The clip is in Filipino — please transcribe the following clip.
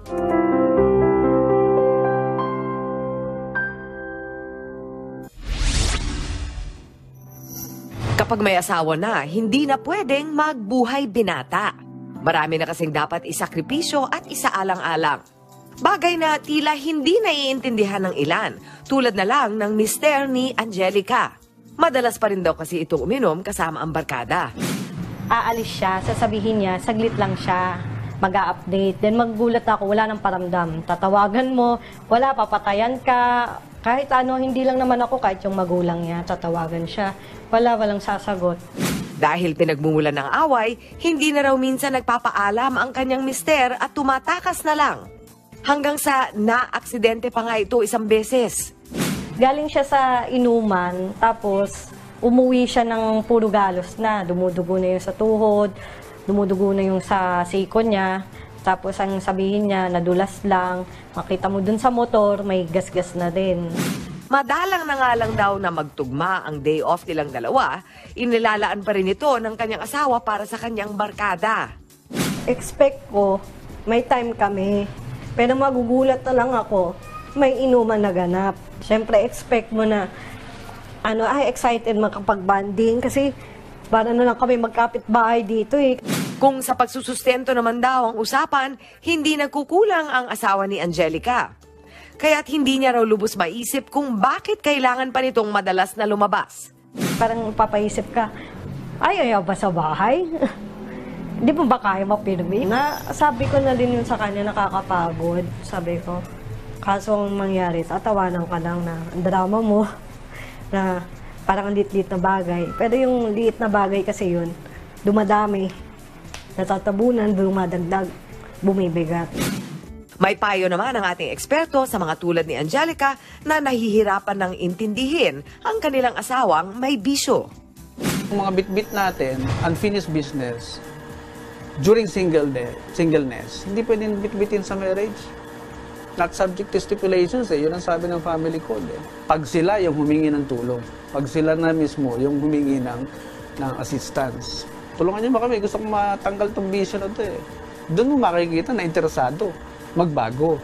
Kapag may asawa na, hindi na pwedeng magbuhay binata. Marami na kasing dapat isakripisyo at isaalang-alang. Bagay na tila hindi naiintindihan ng ilan, tulad na lang ng mister ni Angelica. Madalas pa rin daw kasi itong uminom kasama ang barkada. Aalis siya, sasabihin niya, saglit lang siya, mag-a-update. Then maggulat ako, wala nang paramdam. Tatawagan mo, wala, papatayan ka. Kahit ano, hindi lang naman ako, kahit yung magulang niya, tatawagan siya. Walang sasagot. Dahil pinagmumulan ng away, hindi na raw minsan nagpapaalam ang kanyang mister at tumatakas na lang. Hanggang sa na-aksidente pa nga ito isang beses. Galing siya sa inuman, tapos umuwi siya ng puro galos na. Dumudugo na yung sa tuhod, dumudugo na yung sa siko niya. Tapos ang sabihin niya, nadulas lang. Makita mo dun sa motor, may gas-gas na din. Madalang na nga lang daw na magtugma ang day off nilang dalawa, inilalaan pa rin ito ng kanyang asawa para sa kanyang barkada. Expect ko, may time kami. Pero magugulat na lang ako, may inuman na ganap. Siyempre, expect mo na, excited makapag-banding kasi para na lang kami magkapit-bahay dito eh. Kung sa pagsusustento naman daw ang usapan, hindi nagkukulang ang asawa ni Angelica. Kaya't hindi niya raw lubos maisip kung bakit kailangan pa nitong madalas na lumabas. Parang papaisip ka, ayaw ba sa bahay? Hindi mo ba kaya mapirmi? Sabi ko na din yun sa kanya, nakakapagod. Sabi ko, kaso ang mangyari, tatawanan ka lang na ang drama mo, na parang liit-liit na bagay. Pero yung liit na bagay kasi yun, dumadami, natatabunan, dumadagdag, bumibigat. May payo naman ang ating eksperto sa mga tulad ni Angelica na nahihirapan ng intindihin ang kanilang asawang may bisyo. Yung mga bit-bit natin, unfinished business, during singleness, hindi pwedeng bit-bitin sa marriage. Not subject to stipulations eh. Yun ang sabi ng family code eh. Pag sila yung humingi ng tulong, pag sila na mismo yung humingi ng assistance. Tulungan niyo ba kami? Gusto kong matanggal tong bisyo na to eh. Doon mo makikita na interesado magbago.